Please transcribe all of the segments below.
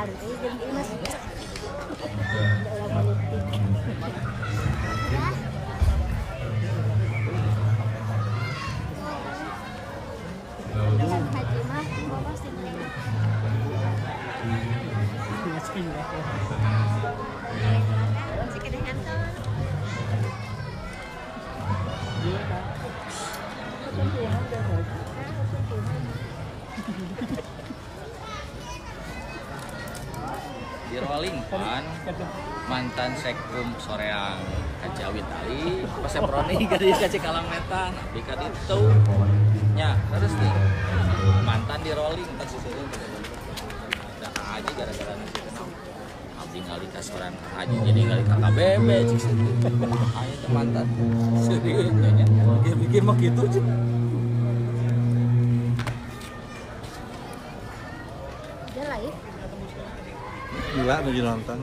hari ini jadi mas. Udah politik. Haji mah bawa sini. Masih kena ngantor. Di rolling pan mantan sekkum soreang Kajawit Ali peseproni gadi kasih kalang metan abdi ka ditu nya terus nih mantan di rolling tak siseureun ada aja gara-gara nasi kenal abdi ngali ka soran aja jadi ngali ka KBB cik aya teh mantan serius nya mikir mah kitu cik. Dia live. Gila lagi nonton.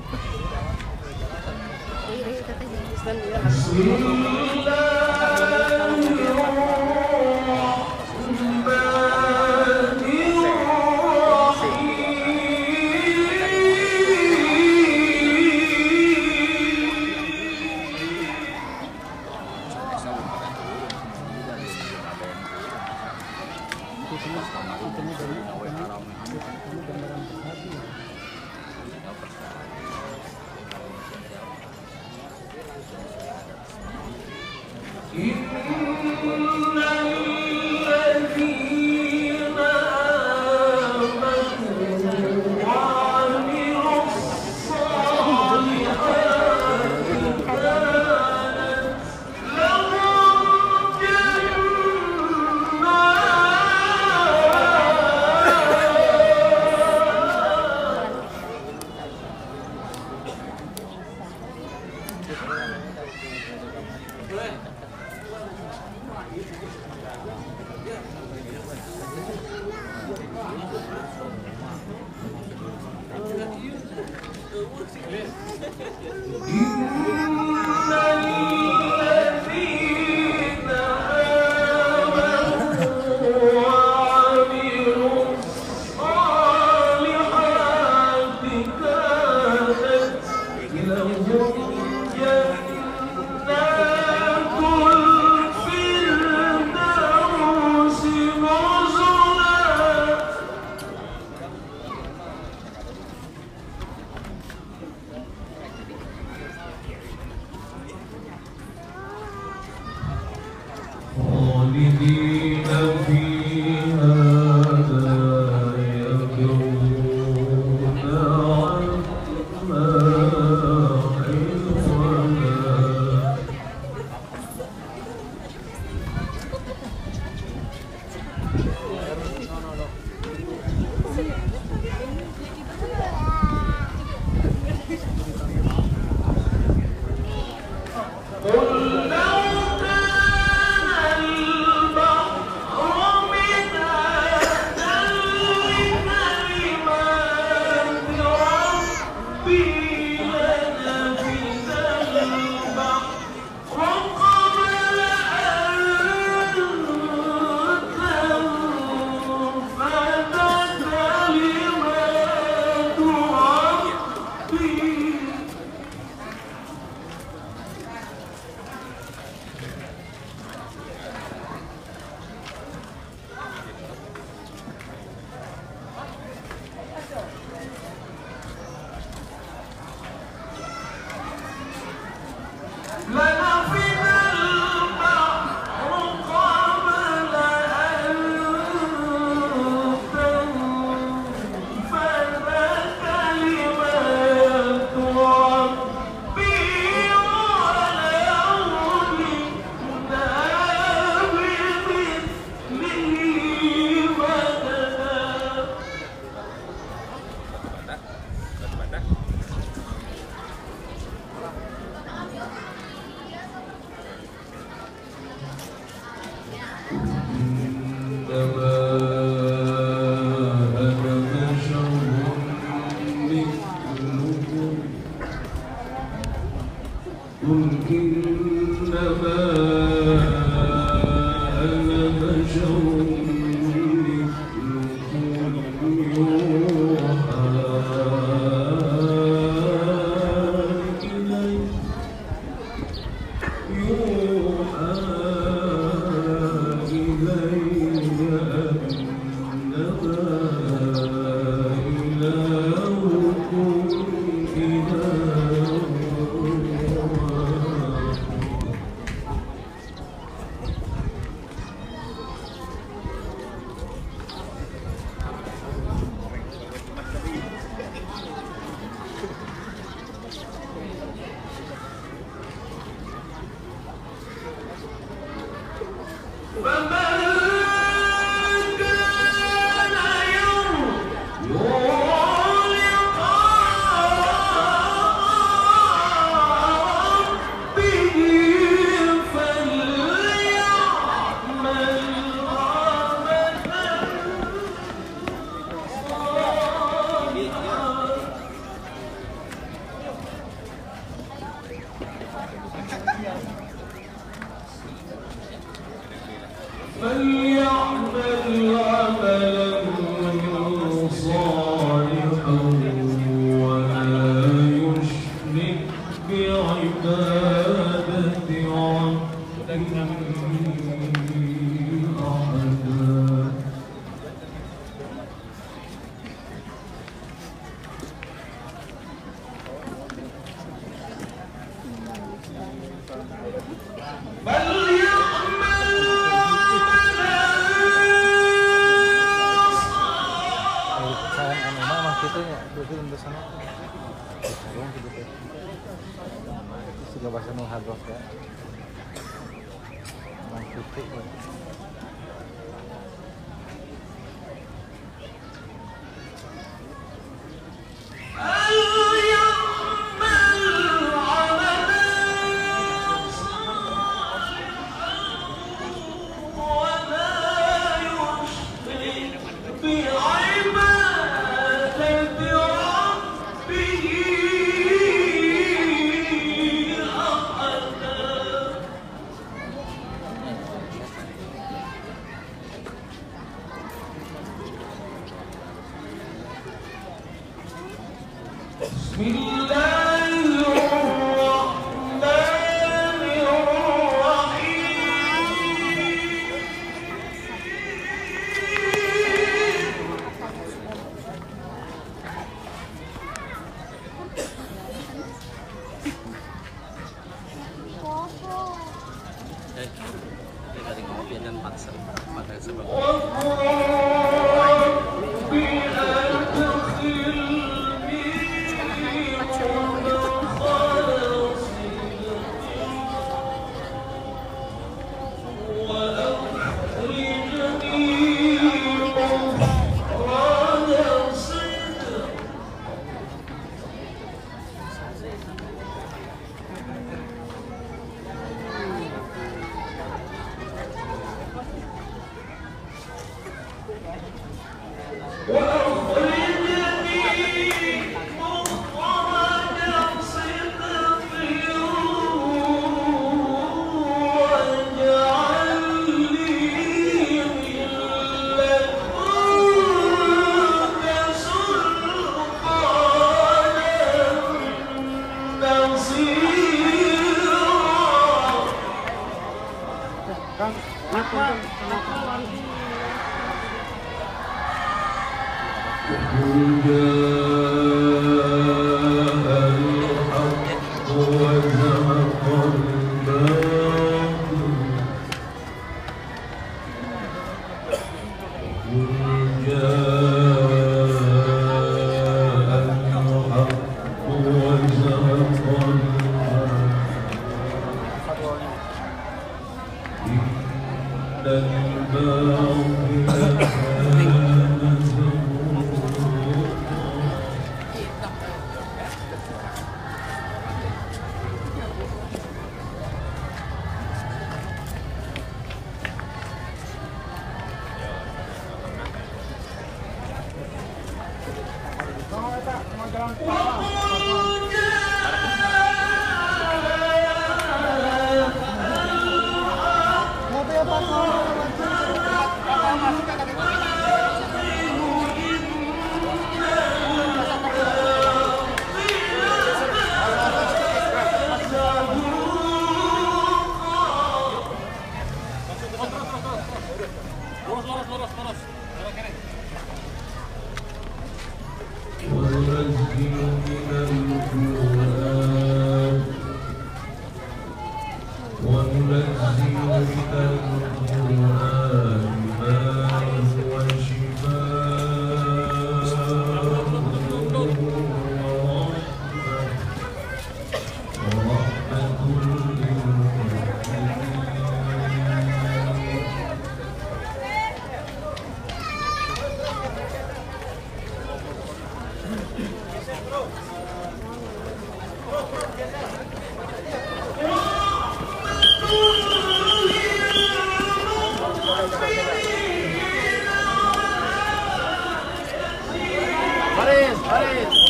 Baris, baris.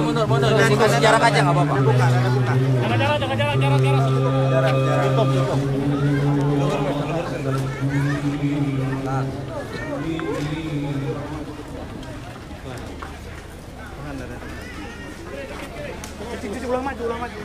Mundur. Kasih jarak aja nggak apa-apa. Ulang maju.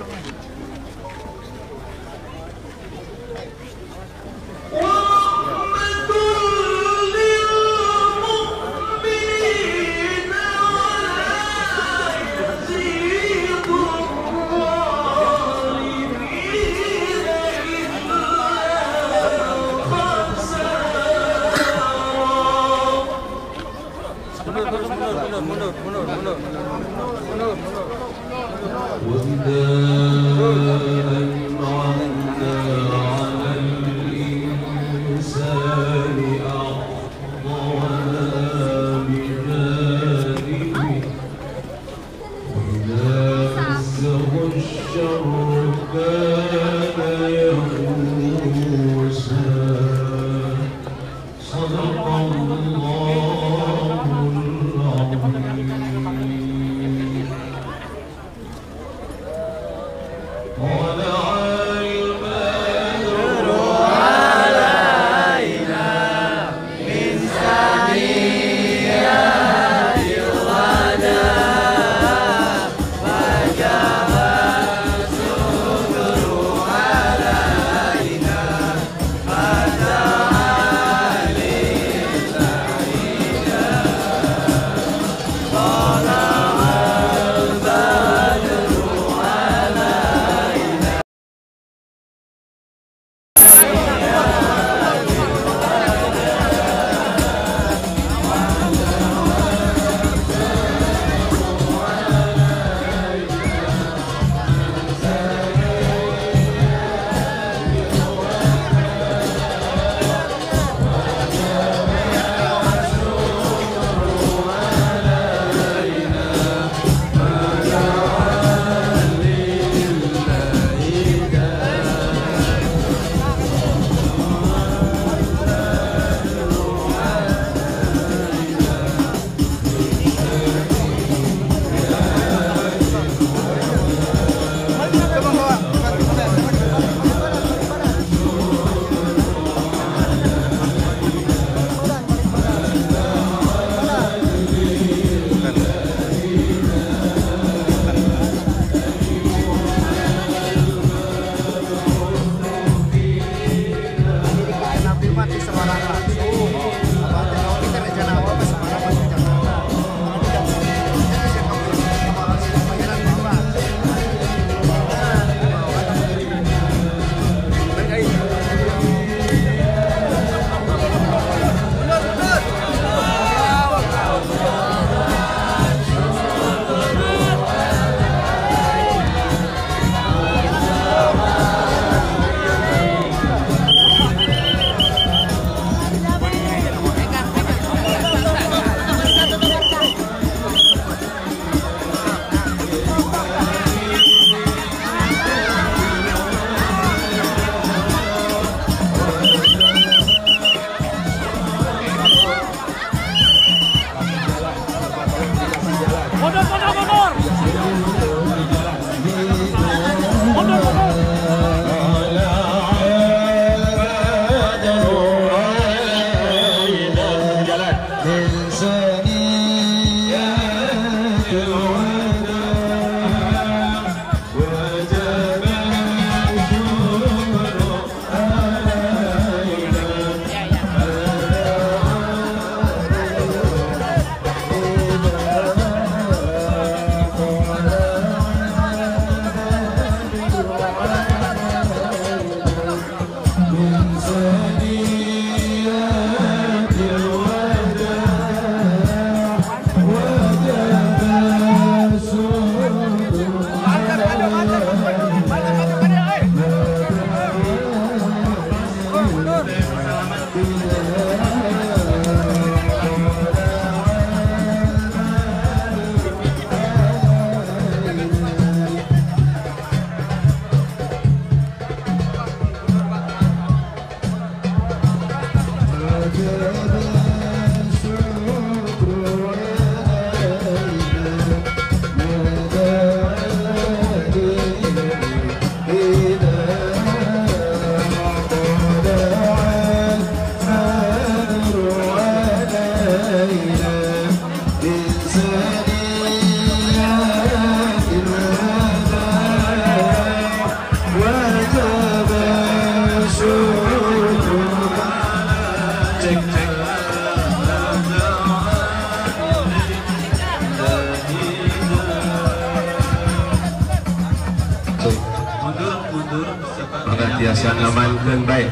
Biasa ngamankeun bae.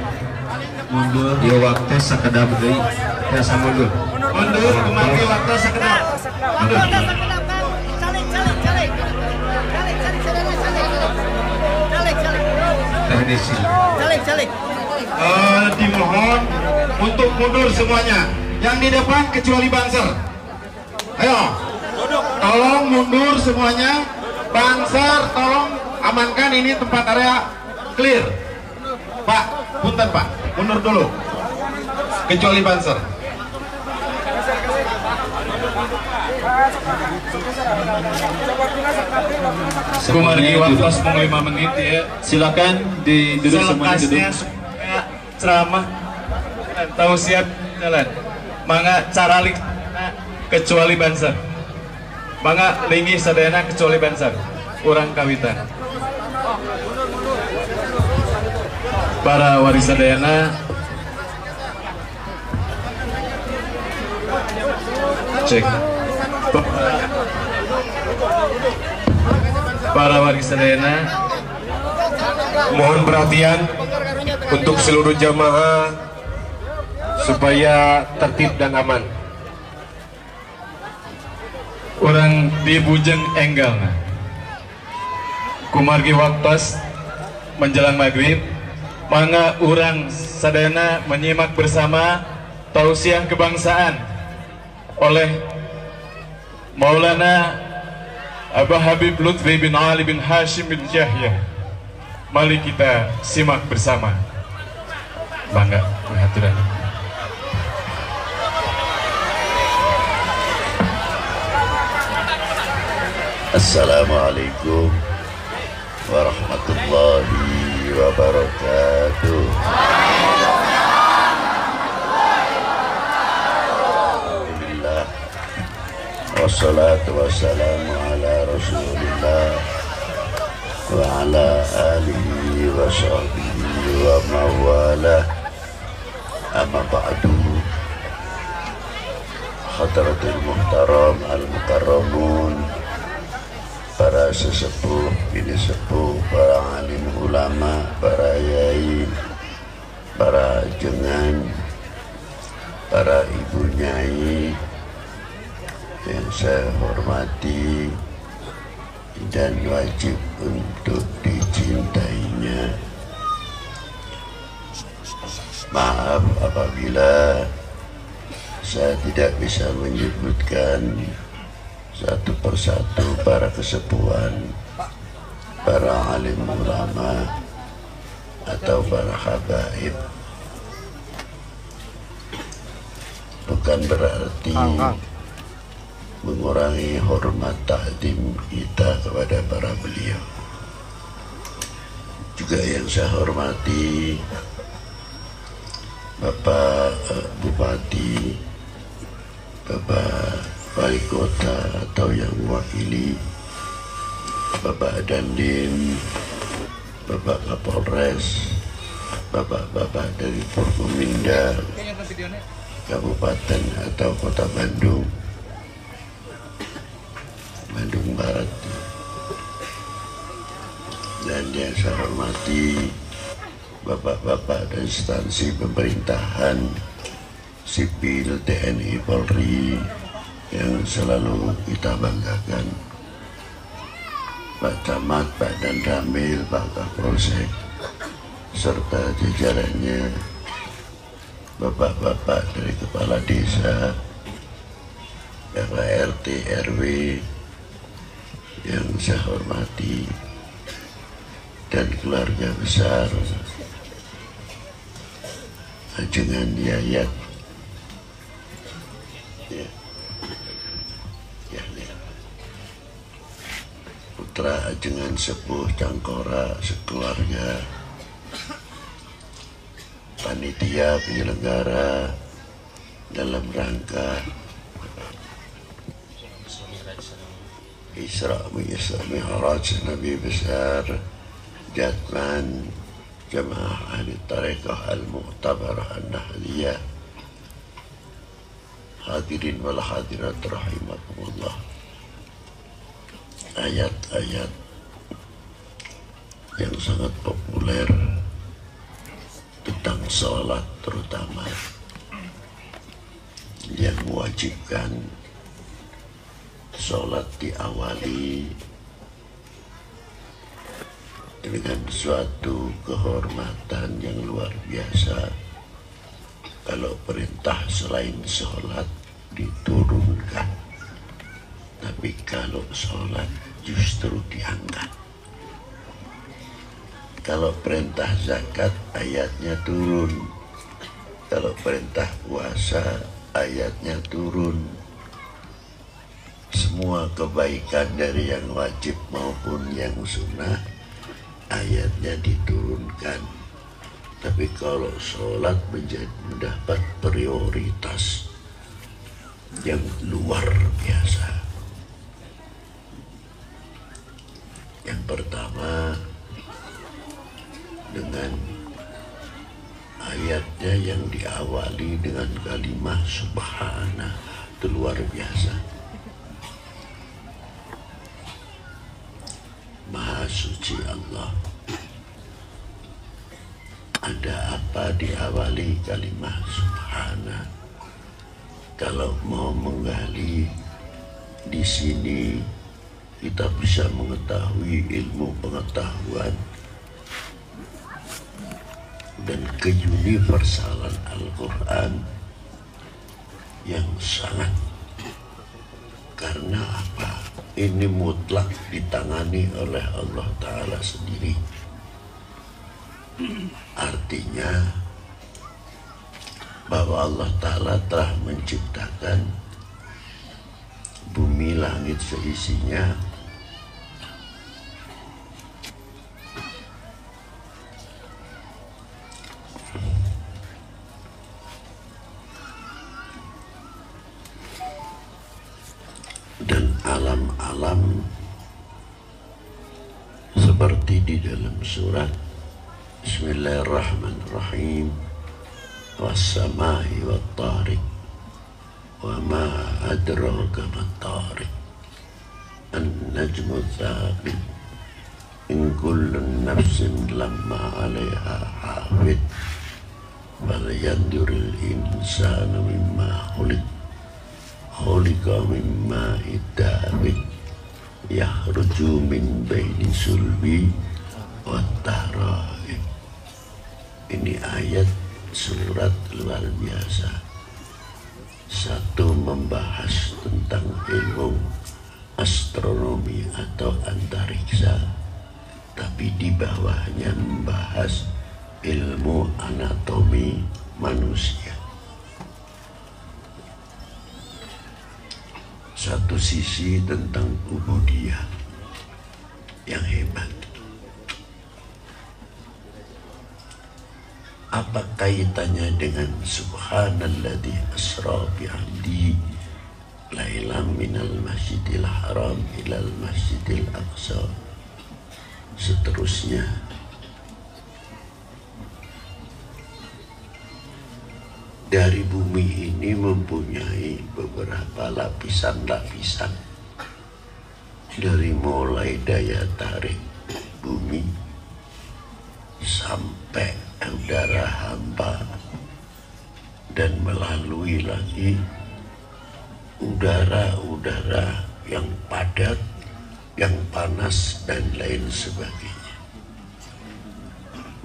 Mundur ieu waktu sakedap deui. Biasa mundur. Mundur kumaha waktu sakedap. Mundur. Calik. Dimohon untuk mundur semuanya. Yang di depan kecuali Banser. Ayo. Tolong mundur semuanya. Banser tolong amankan ini tempat area clear. Pak, punten Pak, mundur dulu. Kecuali Banser. Kumargi waktu 5 menit ya. Silakan duduk semuanya duduk. Ceramah tahu siap jalan. Mangga caralik kecuali Banser. Mangga lingi sadayana kecuali Banser. Urang kawitan. Para warisadayana cek. Para warisadayana mohon perhatian untuk seluruh jamaah supaya tertib dan aman. Orang di Bujeng Enggal kumargi waktos menjelang maghrib. Mangga urang sadayana menyimak bersama tausiah kebangsaan oleh Maulana Abah Habib Lutfi bin Ali bin Hashim bin Yahya. Mari kita simak bersama. Bangga kehadiran. Assalamualaikum warahmatullahi wabarakatuh. Alhamdulillah wassalatu wassalamu ala rasulillah wa ala alihi wa sahbihi wa mawalah. Amma ba'du. Hadratul muhtaram al-mukarramun, para sesepuh, bini sepuh, para alim ulama, para yai, para jengan, para ibu nyai yang saya hormati dan wajib untuk dicintainya. Maaf apabila saya tidak bisa menyebutkan satu persatu para kesepuhan, para alim ulama atau para habaib. Bukan berarti mengurangi hormat takdim kita kepada para beliau. Juga yang saya hormati Bapak Bupati, Bapak Wali Kota atau yang mewakili, Bapak Dandim, Bapak Kapolres, Bapak-bapak dari Forkominda Kabupaten atau Kota Bandung Barat, dan yang saya hormati bapak-bapak dan instansi pemerintahan sipil TNI Polri yang selalu kita banggakan, Pak Camat, Pak Danramil, Pak Kapolsek serta jajarannya, bapak-bapak dari kepala desa, Bapak RT RW yang saya hormati, dan keluarga besar Ajengan Yayat, putra Ajengan Sepuh Cangkora sekeluarga, panitia penyelenggara dalam rangka Isra Mi'raj Nabi besar Jatman Jamaah Ahli Tariqah Al-Mu'tabarah An-Nahliyah, hadirin wal hadirat rahimakumullah. Ayat-ayat yang sangat populer tentang sholat, terutama yang mewajibkan sholat diawali dengan suatu kehormatan yang luar biasa. Kalau perintah selain sholat diturunkan, tapi kalau sholat justru diangkat. Kalau perintah zakat ayatnya turun, kalau perintah puasa ayatnya turun. Semua kebaikan dari yang wajib maupun yang sunnah ayatnya diturunkan. Tapi kalau sholat mendapat prioritas yang luar biasa. Yang pertama, dengan ayatnya yang diawali dengan kalimat subhana, itu luar biasa. Maha suci Allah. Ada apa diawali kalimat subhana? Kalau mau menggali di sini, kita bisa mengetahui ilmu pengetahuan dan keuniversalan Al-Quran yang sangat. Karena apa? Ini mutlak ditangani oleh Allah Ta'ala sendiri. Artinya bahwa Allah Ta'ala telah menciptakan bumi langit seisinya, dan alam-alam seperti di dalam surat Bismillahirrahmanirrahim, was-samai wat-tariq wa ma adraka mat-tariq an-najmu tsaqib in kullu nafsin lamma 'alaiha hafid falyanzuril insanu mimma khuliqa mimma idabik yakhruju min baini sulbi wat-tara'ib. Ini ayat surat luar biasa. Satu, membahas tentang ilmu astronomi atau antariksa, tapi di bawahnya membahas ilmu anatomi manusia. Satu sisi tentang ubudiyah yang hebat. Apa kaitannya dengan subhanalladzi asra bi'abdi lailam minal masjidil haram ilal masjidil aqsa, seterusnya. Dari bumi ini mempunyai beberapa lapisan-lapisan, dari mulai daya tarik bumi sampai udara hampa, dan melalui lagi udara-udara yang padat, yang panas, dan lain sebagainya.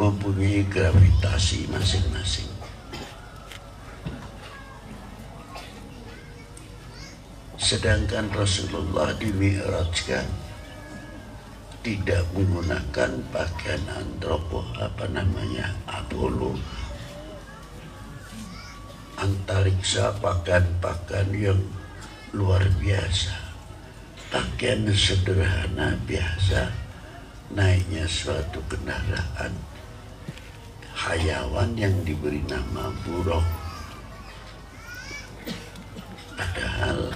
Mempunyai gravitasi masing-masing. Sedangkan Rasulullah dimi'rajkan tidak menggunakan pakaian Apollo, antariksa, pakaian yang luar biasa, pakaian sederhana biasa, naiknya suatu kendaraan hayawan yang diberi nama buruk. Padahal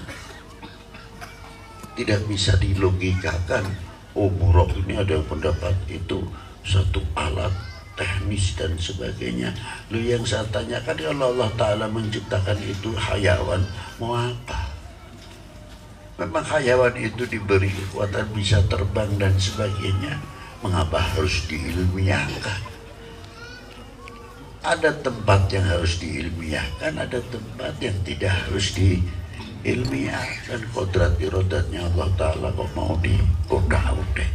tidak bisa dilogikakan, oh buruk ini ada yang pendapat itu satu alat teknis dan sebagainya. Lu yang saya tanyakan, kalau Allah Ta'ala menciptakan itu hayawan, mau apa? Memang hayawan itu diberi kekuatan bisa terbang dan sebagainya, mengapa harus diilmiahkan? Ada tempat yang harus diilmiahkan, ada tempat yang tidak harus diilmiahkan. Kodrat irodatnya Allah Ta'ala kok mau dikodah-kodeh.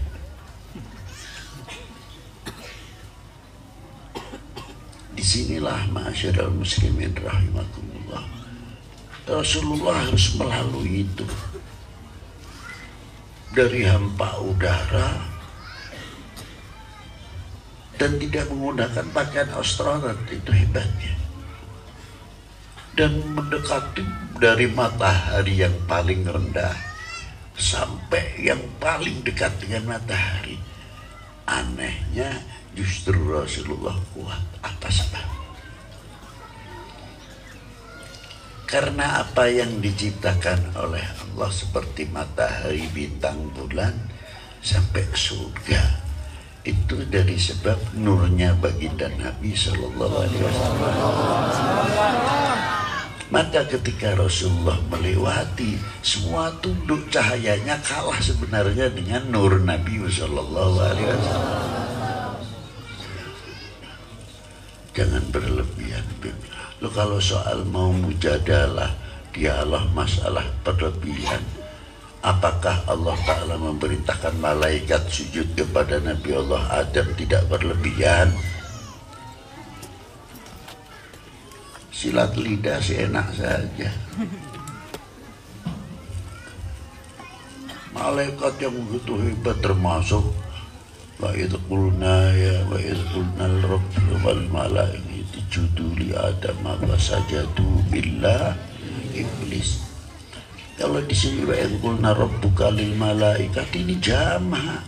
Disinilah ma'asyiral muslimin rahimakumullah, Rasulullah harus melalui itu. Dari hampa udara dan tidak menggunakan pakaian astronot, itu hebatnya. Dan mendekati dari matahari yang paling rendah sampai yang paling dekat dengan matahari. Anehnya justru Rasulullah kuat. Apa sebab? Karena apa yang diciptakan oleh Allah seperti matahari, bintang, bulan sampai surga itu dari sebab nurnya baginda Nabi Sallallahu Alaihi Wasallam. Maka ketika Rasulullah melewati, semua tunduk cahayanya kalah sebenarnya dengan nur Nabi Sallallahu Alaihi Wasallam. Jangan berlebihan, Bim. Lo kalau soal mau mujadalah, dialah masalah berlebihan. Apakah Allah Ta'ala memerintahkan malaikat sujud kepada Nabi Allah Adam tidak berlebihan? Silat lidah seenak saja. Malaikat yang begitu hebat termasuk wa idh qulna al-rabbu wal malaikatu isjudu li Adam wa sajadu illa iblis. Kalau di sini wa idh qulna rabbuka lil malaikati, ini jamak.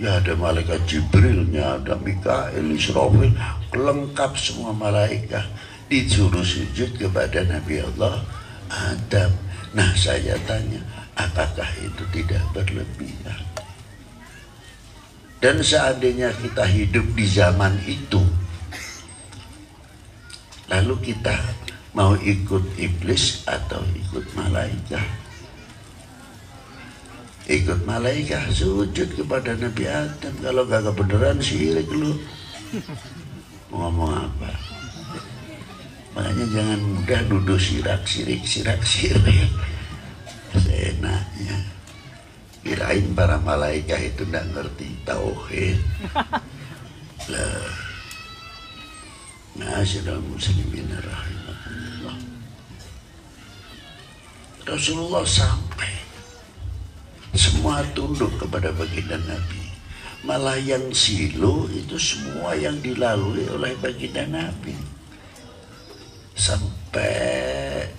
Ya ada malaikat Jibrilnya, ada Mikail, Israfil, lengkap semua malaikat disuruh sujud kepada Nabi Allah Adam. Nah saya tanya, apakah itu tidak berlebihan? Dan seandainya kita hidup di zaman itu, lalu kita mau ikut iblis atau ikut malaikat? Ikut malaikat, sujud kepada Nabi Adam. Kalau gak beneran syirik lu. Mau ngomong apa? Makanya jangan mudah nuduh sirik. Seenaknya. Kirain para malaikat itu tidak ngerti tauhid. Lah, ma'asyiral muslimin rahimakumullah. Rasulullah sampai semua tunduk kepada baginda Nabi. Malah yang silu itu semua yang dilalui oleh baginda Nabi. Sampai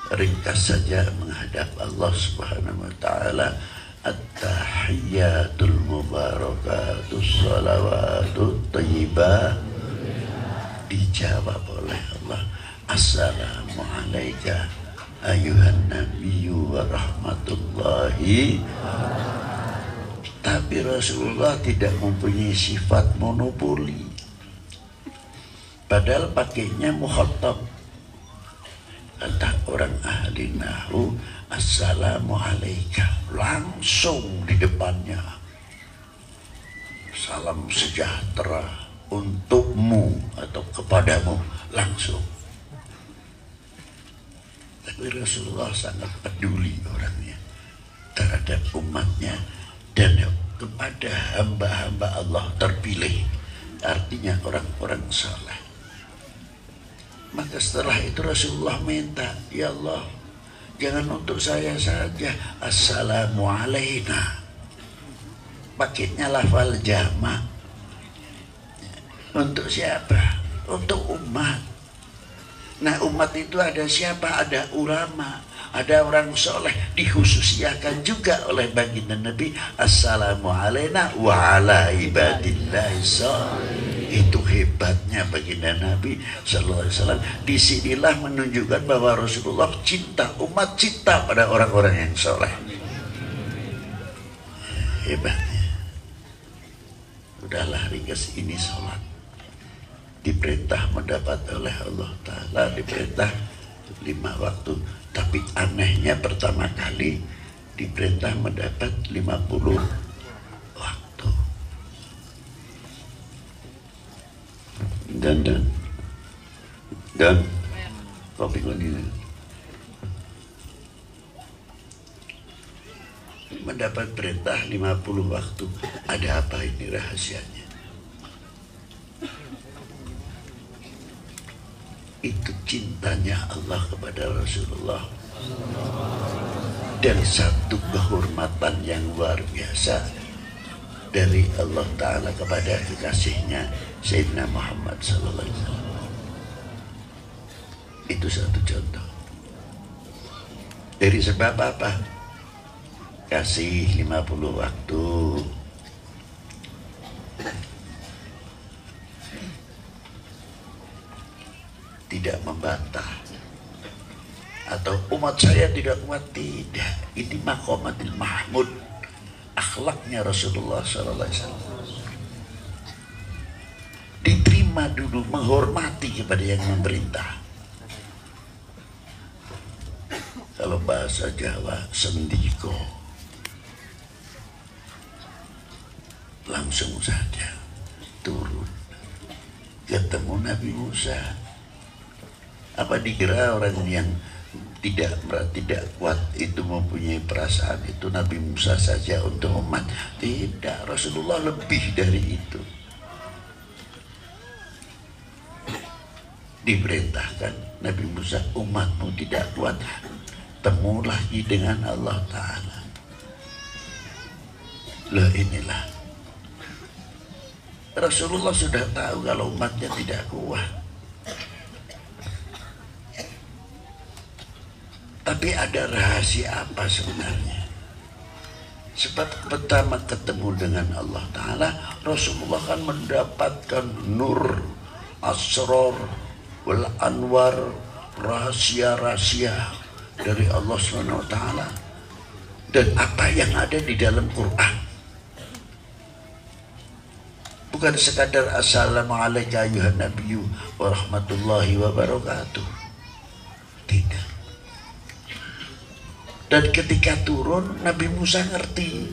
ringkas saja menghadap Allah Subhanahu wa taala, at-tahiyyatul mubarakatus salawatut thayyibah, dijawab oleh Allah, assalamu alayka ayuhan nabiyyu wa rahmatullahi. Tapi Rasulullah tidak mempunyai sifat monopoli, padahal pakainya mukhatab. Kata orang ahli nahu, assalamu alaika, langsung di depannya, salam sejahtera untukmu atau kepadamu, langsung. Tapi Rasulullah sangat peduli orangnya terhadap umatnya dan kepada hamba-hamba Allah terpilih, artinya orang-orang saleh. Maka setelah itu Rasulullah minta, ya Allah, Jangan untuk saya saja. Assalamu alaina. Pakainya lafal jamak. Untuk siapa? Untuk umat. Nah, umat itu ada siapa? Ada ulama, ada orang soleh. Dikhususiakan juga oleh baginda Nabi, assalamu alaina wa ala ibadillahi sholihin. Itu hebatnya baginda Nabi sallallahu alaihi wasallam. Disinilah menunjukkan bahwa Rasulullah cinta umat, cinta pada orang-orang yang soleh. Hebatnya. Udahlah ringkas, ini sholat. Diperintah mendapat oleh Allah Ta'ala, diperintah 5 waktu. Tapi anehnya pertama kali diperintah mendapat 50 waktu. Dan kopi lagi. Mendapat perintah 50 waktu. Ada apa ini rahasianya? Itu cintanya Allah kepada Rasulullah. Dan satu kehormatan yang luar biasa dari Allah Ta'ala kepada kekasihnya Sayyidina Muhammad sallallahu alaihi wasallam. Itu satu contoh. Dari sebab apa? Kasih 50 waktu. Tidak membantah. Atau umat saya tidak kuat, tidak. Ini maqamatil mahmud. Akhlaknya Rasulullah sallallahu alaihi wasallam. Diterima dulu, menghormati kepada yang memerintah. Kalau bahasa Jawa, sendiko. Langsung saja turun ketemu Nabi Musa. Apa dikira orang yang tidak kuat itu mempunyai perasaan itu Nabi Musa saja untuk umat? Tidak, Rasulullah lebih dari itu. Diperintahkan Nabi Musa, umatmu tidak kuat, temu lagi dengan Allah Ta'ala. Loh, inilah Rasulullah sudah tahu kalau umatnya tidak kuat. Tapi ada rahasia apa sebenarnya? Sebab pertama ketemu dengan Allah Ta'ala, Rasulullah kan mendapatkan nur, asrar, wal anwar, rahasia-rahasia dari Allah SWT. Dan apa yang ada di dalam Quran. Bukan sekadar assalamualaikum ayuhan nabiyyu wa rahmatullahi wa barakatuh. Tidak. Dan ketika turun, Nabi Musa ngerti,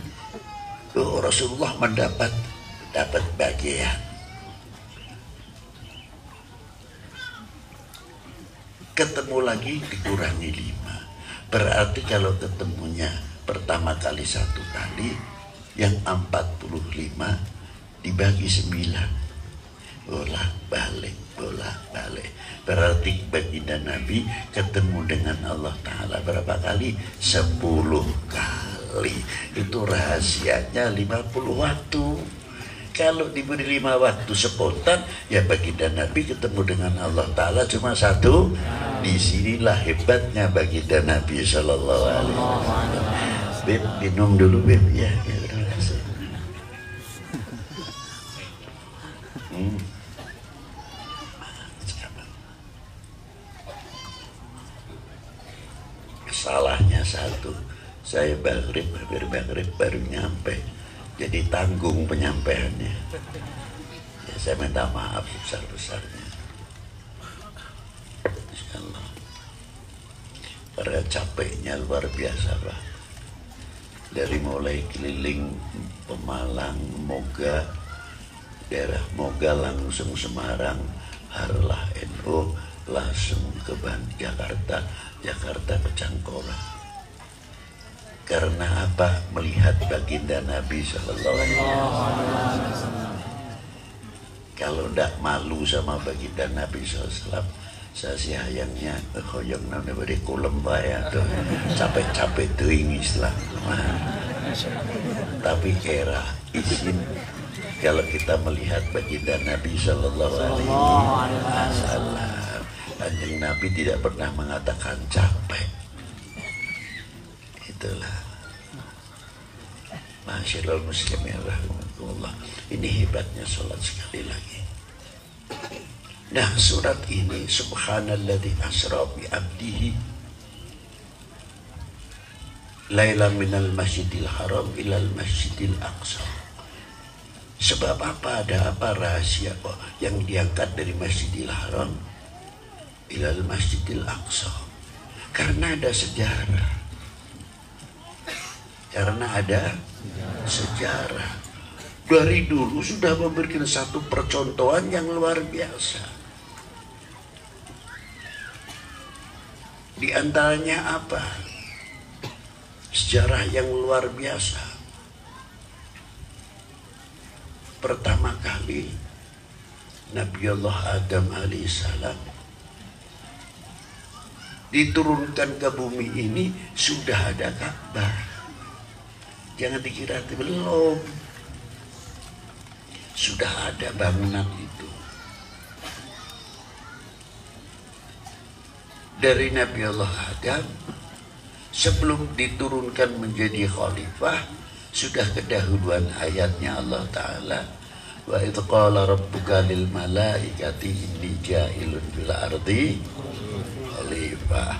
oh, Rasulullah dapat bagian. Ketemu lagi dikurangi 5. Berarti kalau ketemunya pertama kali 1 kali, yang 45 dibagi 9. Bolak-balik. Berarti baginda Nabi ketemu dengan Allah Ta'ala berapa kali? 10 kali. Itu rahasianya 50 waktu. Kalau diberi 5 waktu spontan, ya baginda Nabi ketemu dengan Allah Ta'ala cuma 1. Disinilah hebatnya baginda Nabi Sallallahu Alaihi Wasallam. Beb, minum dulu Beb, ya. Terima kasih. Salahnya 1, saya hampir maghrib baru nyampe, jadi tanggung penyampaiannya. Ya, saya minta maaf besar-besarnya. Insyaallah. Karena capeknya luar biasa Pak. Dari mulai keliling Pemalang, Moga, daerah Moga langsung Semarang, Harlah NU, langsung ke Jakarta ke Cangkora. Karena apa? Melihat baginda Nabi Sallallahu Alaihi Wasallam. Kalau tidak malu sama baginda Nabi SAW, saya sih hayangnya hoyong namanya beri kolam bayar tuh capek-capek teuing istilah. Tapi era izin kalau kita melihat baginda Nabi Sallallahu Alaihi Wasallam, Kanjeng Nabi tidak pernah mengatakan capek. Itulah Masyaallah muslimin rahimakumullah. Ini hebatnya sholat sekali lagi. Nah, surat ini subhanalladzi asra bi abdihi laila minal masjidil haram ilal masjidil aqsa. Sebab apa, ada apa rahasia kok yang diangkat dari Masjidil Haram ilal Masjidil Aqsa? Karena ada sejarah. Karena ada sejarah. Dari dulu sudah memberikan satu percontohan yang luar biasa. Di antaranya apa? Sejarah yang luar biasa. Pertama kali Nabi Allah Adam alaihissalam diturunkan ke bumi ini sudah ada Ka'bah. Jangan dikira belum. Sudah ada bangunan itu. Dari Nabi Allah Adam sebelum diturunkan menjadi khalifah, sudah kedahuluan ayatnya Allah Ta'ala, wa idh qala rabbuka lil malaikati inni ja'ilun fil ardi khalifah.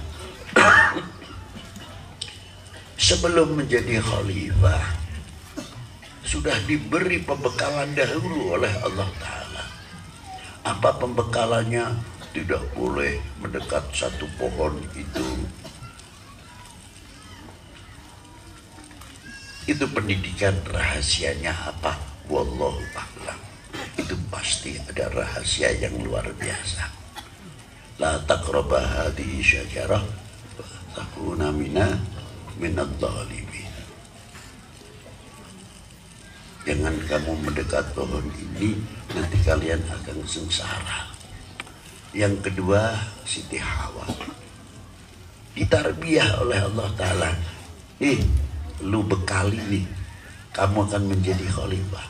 Sebelum menjadi khalifah sudah diberi pembekalan dahulu oleh Allah Ta'ala. Apa pembekalannya? Tidak boleh mendekat satu pohon itu. Itu pendidikan, rahasianya apa? Wallahu a'lam. Itu pasti ada rahasia yang luar biasa. La taqraba hadhihi syajarah takuna minad dhalimin. Jangan kamu mendekat pohon ini, nanti kalian akan sengsara. Yang kedua, Siti Hawa ditarbiyah oleh Allah Ta'ala. Lu bekali nih, kamu akan menjadi khalifah.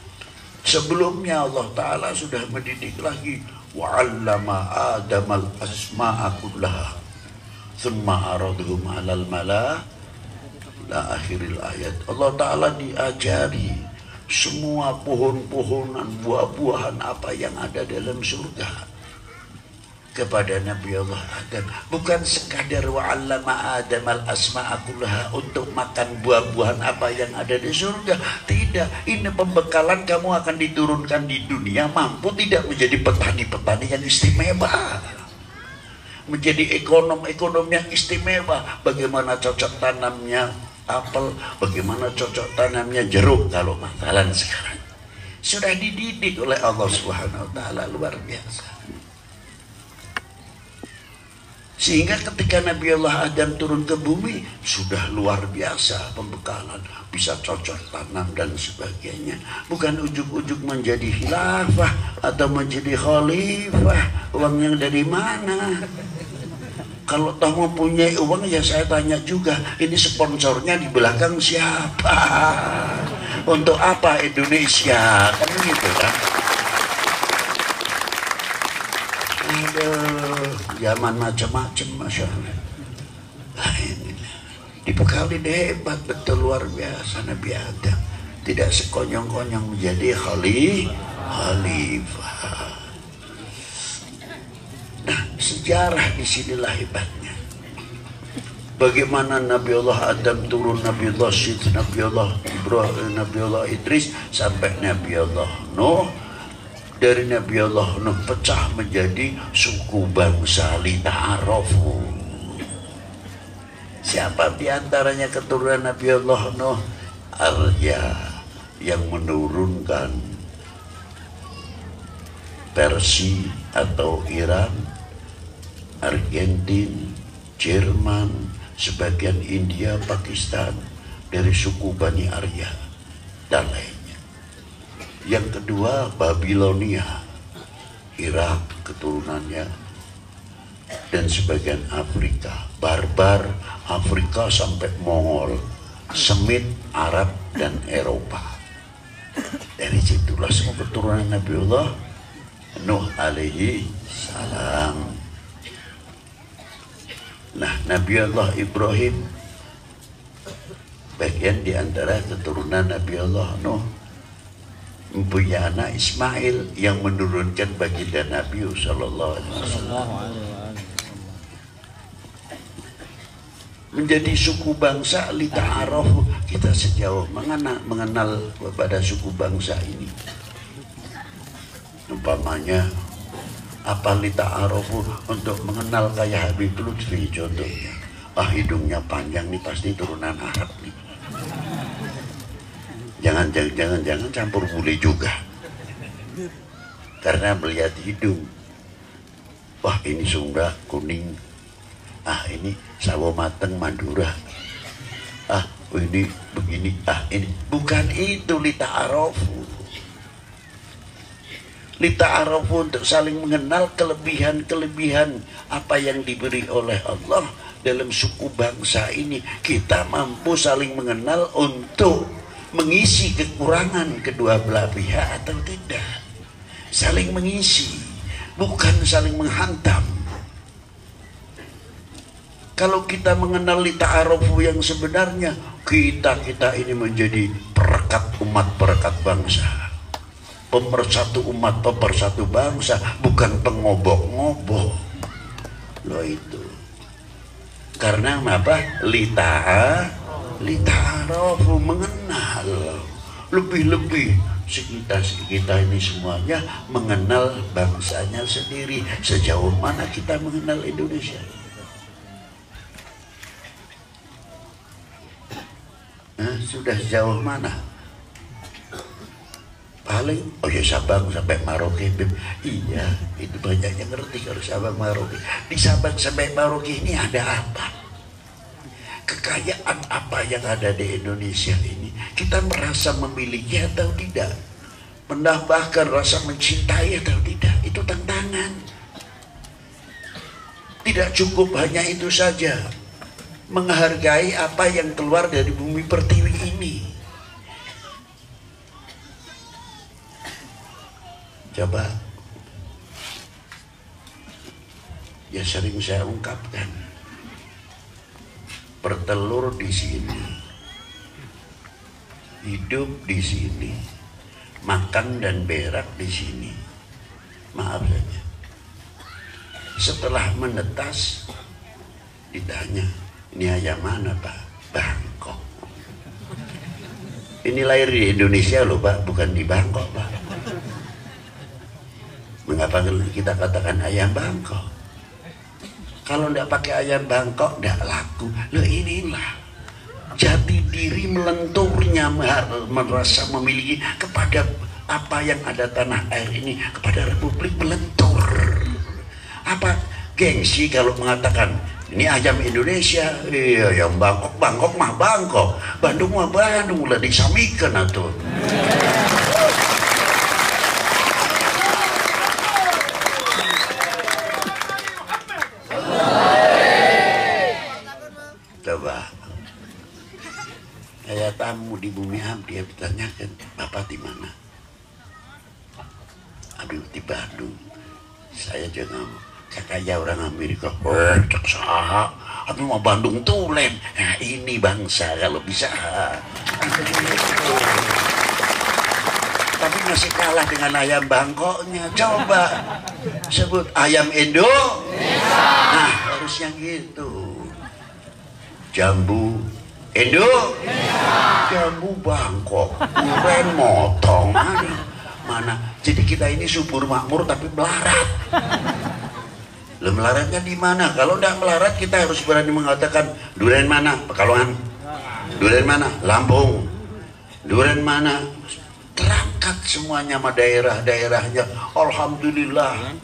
Sebelumnya Allah Ta'ala sudah mendidik lagi. Wa'allama Adamal asma'a kullaha thumma aradhum 'alal mala la akhiril ayat. Allah Ta'ala diajari semua pohon-pohonan, buah-buahan apa yang ada dalam surga kepada Nabi Allah Adam. Bukan sekadar wa'allama Adamal asma'a kullaha untuk makan buah-buahan apa yang ada di surga. Tidak, ini pembekalan kamu akan diturunkan di dunia mampu tidak menjadi petani-petani yang istimewa, menjadi ekonom yang istimewa. Bagaimana cocok tanamnya apel, bagaimana cocok tanamnya jeruk kalau makanan sekarang. Sudah dididik oleh Allah Subhanahu wa Ta'ala, luar biasa. Sehingga ketika Nabi Allah Adam turun ke bumi sudah luar biasa pembekalan, bisa cocok tanam dan sebagainya. Bukan ujuk-ujuk menjadi khilafah atau menjadi khalifah. Uangnya dari mana? Kalau tamu punya uang ya saya tanya juga, ini sponsornya di belakang siapa? Untuk apa Indonesia? Kan gitu kan? Aduh, zaman macam-macam, Masya Allah. Dibekali hebat, betul luar biasa Nabi Adam. Tidak sekonyong-konyong menjadi khalifah. Nah, sejarah disinilah hebatnya. Bagaimana Nabi Allah Adam turun, Nabi Allah Syed, Nabi Allah Ibrahim, Nabi Allah Idris, sampai Nabi Allah Nuh. Dari Nabi Allah Nuh pecah menjadi suku bangsa lita'arofu. Siapa diantaranya keturunan Nabi Allah Nuh? Arya, yang menurunkan Persia atau Iran, Argentina, Jerman, sebagian India, Pakistan, dari suku Bani Arya dan lainnya. Yang kedua Babilonia, Irak keturunannya, dan sebagian Afrika, barbar Afrika sampai Mongol, Semit, Arab dan Eropa. Dari situlah semua keturunan Nabiullah Nuh alaihi salam. Nah, Nabiullah Ibrahim bagian di antara keturunan Nabiullah Nuh, mempunyai anak Ismail yang menurunkan baginda Nabi sallallahu alaihi wasallam menjadi suku bangsa lita'arafu. Kita sejauh mengenal kepada suku bangsa ini, umpamanya apa lita'arafu, untuk mengenal kayak Habib Lutfi contohnya. Hidungnya panjang nih, pasti turunan Arab nih. Jangan campur bule juga, karena melihat hidung, wah ini Sunda kuning, ini sawo mateng Madura, ini begini, ini bukan itu lita'arafu. Lita'arafu untuk saling mengenal kelebihan-kelebihan apa yang diberi oleh Allah dalam suku bangsa ini. Kita mampu saling mengenal untuk mengisi kekurangan kedua belah pihak atau tidak. Saling mengisi, bukan saling menghantam. Kalau kita mengenal lita'arafu yang sebenarnya, kita ini menjadi perekat umat, perekat bangsa, pemersatu umat, pemersatu bangsa, bukan pengobok-ngobok. Loh itu karena apa? Lita'arafu, mengenal. Lebih-lebih kita ini semuanya mengenal bangsanya sendiri. Sejauh mana kita mengenal Indonesia? Sudah sejauh mana? Paling ya Sabang sampai Merauke. Iya, itu banyak yang ngerti kalau Sabang Merauke. Di Sabang sampai Merauke ini ada apa? Kekayaan apa yang ada di Indonesia ini? Kita merasa memiliki atau tidak? Menambahkan rasa mencintai atau tidak? Itu tantangan. Tidak cukup hanya itu saja, menghargai apa yang keluar dari bumi pertiwi ini. Coba, ya sering saya ungkapkan, bertelur di sini, hidup di sini, makan dan berak di sini. Maaf saja, setelah menetas ditanya, ini ayam mana Pak? Bangkok. Ini lahir di Indonesia loh Pak, bukan di Bangkok Pak. Mengapa kita katakan ayam Bangkok? Kalau tidak pakai ayam Bangkok tidak laku. Loh, inilah jati diri melenturnya, merasa memiliki kepada apa yang ada tanah air ini, kepada Republik melentur. Apa gengsi kalau mengatakan ini ayam Indonesia? Iya, yang Bangkok mah Bangkok, Bandung mah Bandung, lah disamikan atuh. Coba, kayak tamu di Bumi Abdi, dia ditanyakan, Bapak di mana? Habib di Bandung. Saya juga kakaknya orang Amerika. Cek sah, Habib mau Bandung tulen. Nah ini bangsa kalau bisa. Tapi masih kalah dengan ayam Bangkoknya. Coba sebut ayam Indo. Nah harusnya gitu. Jambu Indo, jambu Bangkok, duren motong, mana? Jadi kita ini subur makmur tapi melarat. Lah melaratnya di mana? Kalau tidak melarat kita harus berani mengatakan duren mana? Pekalongan. Duren mana? Lampung. Duren mana? Terangkat semuanya sama daerah-daerahnya. Alhamdulillah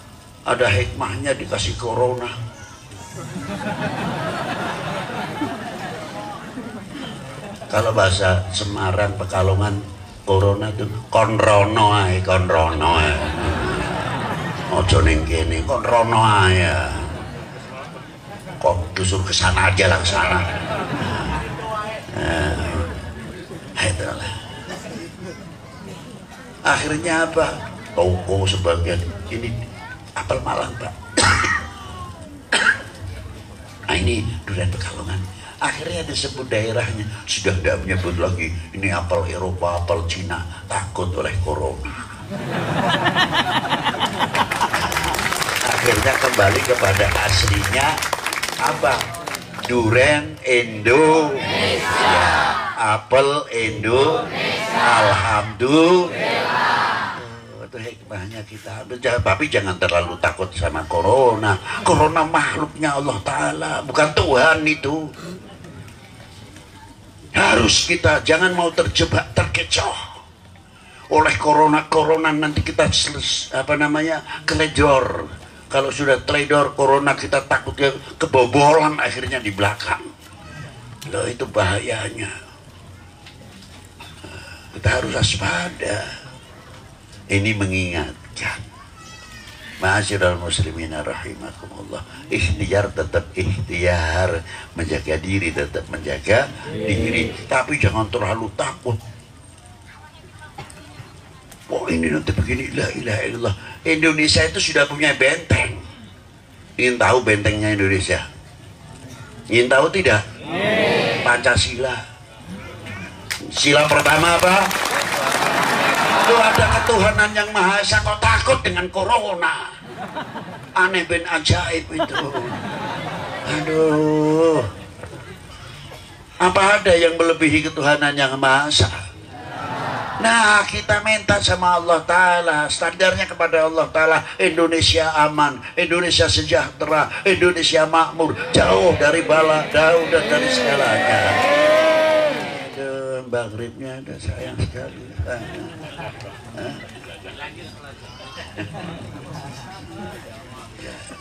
ada hikmahnya dikasih corona. Kalau bahasa Semarang, Pekalongan, corona itu konrono ae, konrono ae. Ojo ning kene konrono ae. disuruh ke sana aja lah, ke sana. Itulah. Akhirnya apa? Toko sebagian ini apel Malang, Pak. Nah, ini durian Pekalongan. Akhirnya disebut daerahnya, sudah tidak menyebut lagi ini apel Eropa, apel Cina, takut oleh corona. Akhirnya kembali kepada aslinya apa? Durian Indonesia, apel Indonesia. Alhamdulillah. Itu hikmahnya kita. Tapi jangan terlalu takut sama corona. Corona makhluknya Allah Ta'ala, bukan Tuhan itu. Harus kita jangan mau terjebak, terkecoh oleh corona nanti kita keledor. Kalau sudah teledor corona kita takut kebobolan akhirnya di belakang. Loh, itu bahayanya. Kita harus waspada. Ini mengingatkan. Ma'asyiral muslimin rahimakumullah. Ikhtiar tetap ikhtiar, menjaga diri tetap menjaga diri, tapi jangan terlalu takut. Wah, ini nanti begini, la ilaha illallah. Indonesia itu sudah punya benteng. Ingin tahu bentengnya Indonesia? Ingin tahu tidak? Pancasila. Sila pertama apa? Itu ada ketuhanan yang Maha Esa, kok takut dengan corona? Aneh ben ajaib itu. Aduh. Apa ada yang melebihi ketuhanan yang Maha Esa? Nah, kita minta sama Allah Ta'ala, standarnya kepada Allah Ta'ala, Indonesia aman, Indonesia sejahtera, Indonesia makmur, jauh dari bala, jauh dari segalanya. Aduh, maghribnya ada sayang sekali.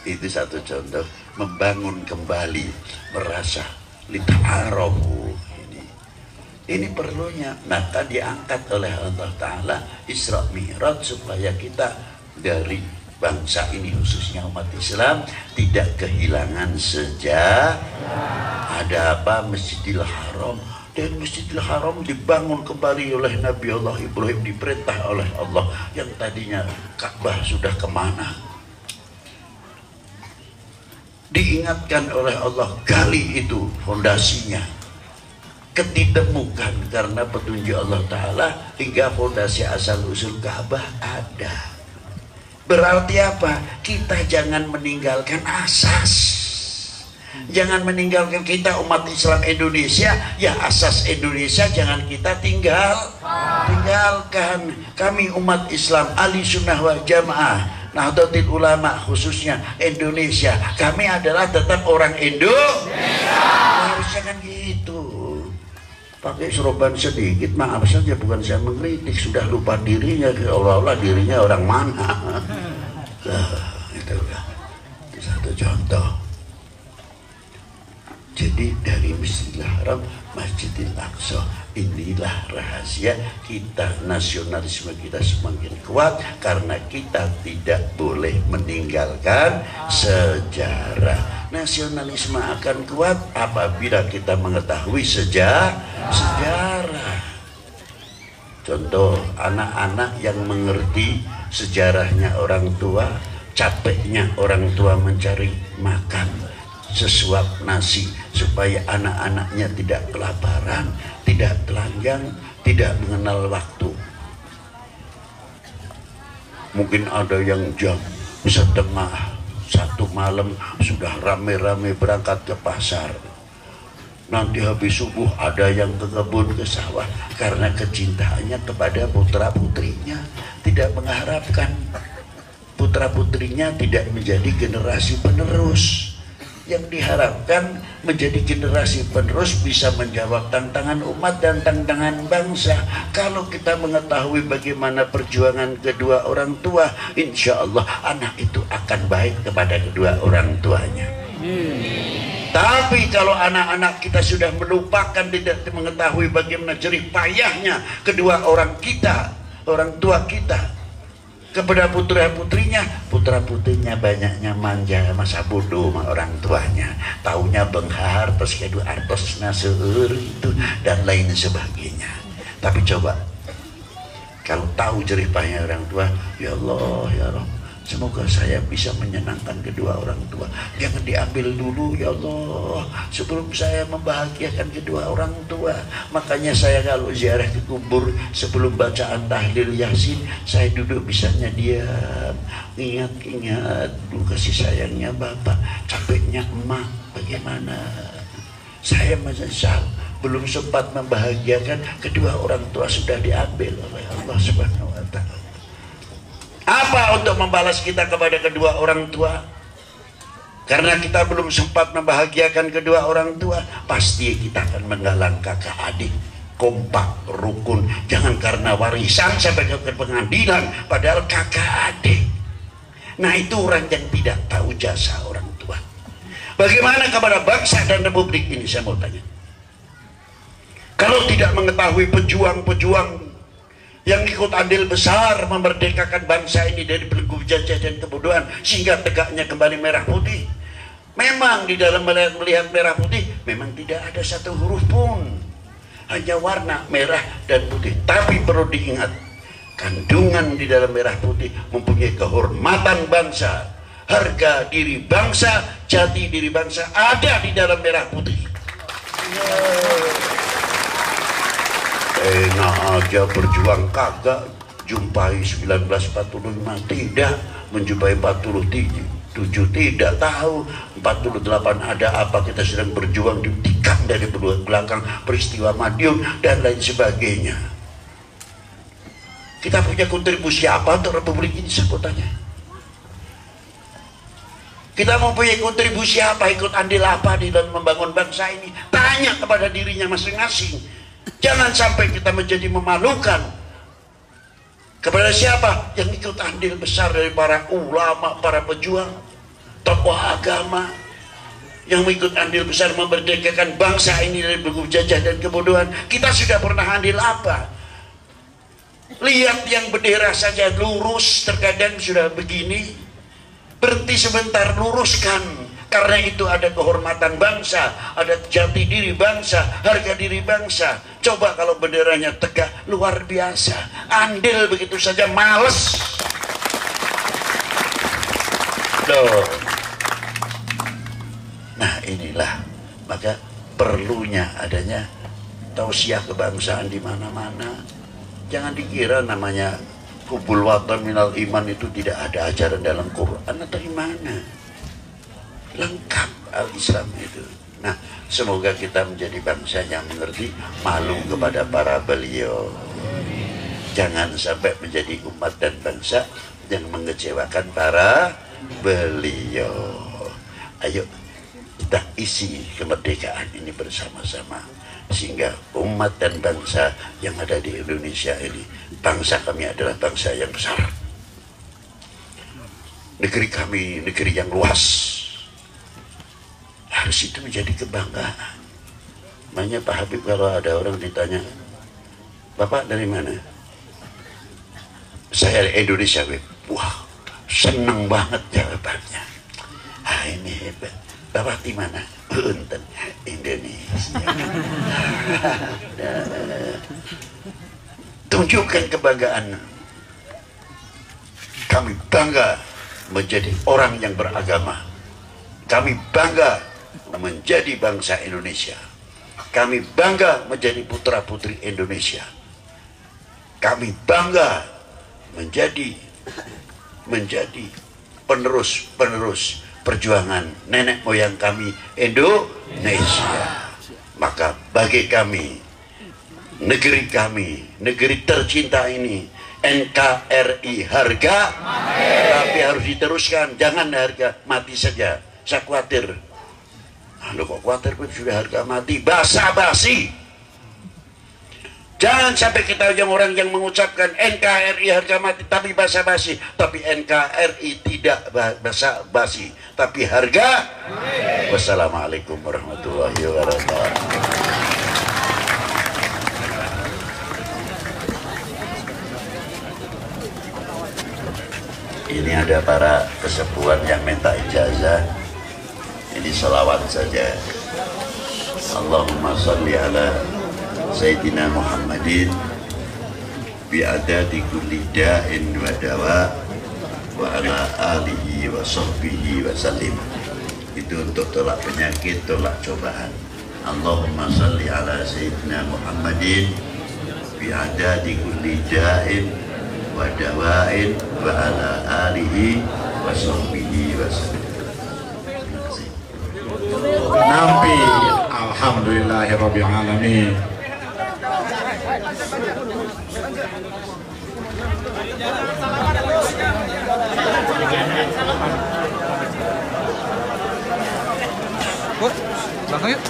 Itu satu contoh, membangun kembali, merasa lita'arafu. Ini perlunya. Nah, tadi diangkat oleh Allah Ta'ala Isra Mi'raj supaya kita dari bangsa ini khususnya umat Islam tidak kehilangan sejarah. Ada apa? Masjidil Haram. Dan Masjidil Haram dibangun kembali oleh Nabi Allah Ibrahim, diperintah oleh Allah. Yang tadinya Ka'bah sudah kemana? Diingatkan oleh Allah, gali itu fondasinya. Ditemukan karena petunjuk Allah Ta'ala hingga fondasi asal usul Ka'bah ada. Berarti apa? Kita jangan meninggalkan asas. Jangan meninggalkan kita umat Islam Indonesia, ya asas Indonesia jangan kita tinggalkan. Kami umat Islam Ahli Sunnah wal Jamaah, Nahdlatul Ulama khususnya Indonesia, kami adalah tetap orang Indonesia. Harusnya kan gitu. Pakai seroban sedikit, maaf saja, bukan saya mengkritik, sudah lupa dirinya, seolah-olah dirinya orang mana. Itu satu contoh. Jadi dari Masjidil Haram, Masjidil Aqsa, inilah rahasia kita, nasionalisme kita semakin kuat karena kita tidak boleh meninggalkan sejarah. Nasionalisme akan kuat apabila kita mengetahui sejarah. Contoh, anak-anak yang mengerti sejarahnya orang tua, capeknya orang tua mencari makan sesuap nasi supaya anak-anaknya tidak kelaparan, tidak telanjang, tidak mengenal waktu. Mungkin ada yang jam 1:30 malam sudah rame-rame berangkat ke pasar. Nanti habis subuh ada yang ke kebun, ke sawah, karena kecintaannya kepada putra-putrinya. Tidak mengharapkan putra-putrinya tidak menjadi generasi penerus. Yang diharapkan menjadi generasi penerus bisa menjawab tantangan umat dan tantangan bangsa. Kalau kita mengetahui bagaimana perjuangan kedua orang tua, insya Allah anak itu akan baik kepada kedua orang tuanya. Tapi kalau anak-anak kita sudah melupakan, tidak mengetahui bagaimana jerih payahnya kedua orang kita, orang tua kita, kepada putra-putrinya, putra-putrinya banyaknya manja, masa bodoh sama orang tuanya, taunya benghar terus kedua artos naseur itu dan lain sebagainya. Tapi coba kalau tahu jerih payah orang tua, ya Allah ya Rabb, semoga saya bisa menyenangkan kedua orang tua. Jangan diambil dulu ya Allah sebelum saya membahagiakan kedua orang tua. Makanya saya kalau ziarah ke kubur sebelum bacaan tahlil yasin, saya duduk bisanya diam, ingat-ingat dulu kasih sayangnya bapak, capeknya emak, bagaimana saya menyesal belum sempat membahagiakan kedua orang tua, sudah diambil oleh Allah Subhanahu wa Ta'ala. Apa untuk membalas kita kepada kedua orang tua? Karena kita belum sempat membahagiakan kedua orang tua, pasti kita akan menggalang kakak adik, kompak, rukun. Jangan karena warisan sampai ke pengadilan, padahal kakak adik. Nah itu orang yang tidak tahu jasa orang tua. Bagaimana kepada bangsa dan republik ini, saya mau tanya. Kalau tidak mengetahui pejuang-pejuang yang ikut andil besar memerdekakan bangsa ini dari belenggu jajah dan kebodohan sehingga tegaknya kembali merah putih. Memang di dalam melihat merah putih memang tidak ada satu huruf pun, hanya warna merah dan putih. Tapi perlu diingat, kandungan di dalam merah putih mempunyai kehormatan bangsa, harga diri bangsa, jati diri bangsa ada di dalam merah putih. Enak aja berjuang kagak jumpai 1945, tidak menjumpai 47, tidak tahu 48 ada apa, kita sedang berjuang ditikam dari belakang peristiwa Madiun dan lain sebagainya. Kita punya kontribusi apa untuk republik ini, saya tanya? Kita mempunyai kontribusi apa, ikut andil apa di dalam membangun bangsa ini? Tanya kepada dirinya masing-masing. Jangan sampai kita menjadi memalukan. Kepada siapa? Yang ikut andil besar dari para ulama, para pejuang, tokoh agama, yang ikut andil besar memerdekakan bangsa ini dari belenggu jajah dan kebodohan. Kita sudah pernah andil apa? Lihat yang bendera saja lurus, terkadang sudah begini. Berhenti sebentar, luruskan. Karena itu ada kehormatan bangsa, ada jati diri bangsa, harga diri bangsa. Coba kalau benderanya tegak, luar biasa. Andil begitu saja, males. Loh. Nah inilah, maka perlunya adanya tausiah kebangsaan di mana-mana. Jangan dikira namanya kubul watan minal iman itu tidak ada ajaran dalam Quran atau gimana. Lengkap al-Islam itu. Nah, semoga kita menjadi bangsa yang mengerti, malu kepada para beliau. Jangan sampai menjadi umat dan bangsa yang mengecewakan para beliau. Ayo kita isi kemerdekaan ini bersama-sama, sehingga umat dan bangsa yang ada di Indonesia ini, bangsa kami adalah bangsa yang besar. Negeri kami negeri yang luas. Harus itu menjadi kebanggaan. Makanya Pak Habib kalau ada orang ditanya, Bapak dari mana? Saya dari Indonesia, Habib. Wah, senang banget jawabannya. Ah ini hebat. Bapak di mana? Punten, Indonesia. Tunjukkan kebanggaan. Kami bangga menjadi orang yang beragama. Kami bangga menjadi bangsa Indonesia. Kami bangga menjadi putra-putri Indonesia. Kami bangga menjadi penerus perjuangan nenek moyang kami Indonesia. Maka bagi kami, negeri tercinta ini, NKRI harga mati. Tapi harus diteruskan, jangan harga mati saja. Saya khawatir. Anda kok khawatir, sudah harga mati, basa-basi. Jangan sampai kita yang orang yang mengucapkan NKRI harga mati tapi basa-basi, tapi NKRI tidak basa-basi tapi harga. Wassalamualaikum warahmatullahi wabarakatuh. Ini ada para kesepuhan yang minta ijazah. Ini selawat saja. Allahumma salli ala Sayyidina Muhammadin bi'adadi kulli da'in wa dawa wa ala alihi wa sahbihi wa sallim. Itu untuk tolak penyakit, tolak cobaan. Allahumma salli ala Sayyidina Muhammadin bi'adadi kulli da'in wa dawa'in wa ala alihi wa sahbihi wa sallim. Nampi alhamdulillahirabbil alamin. Bu, belakang yuk.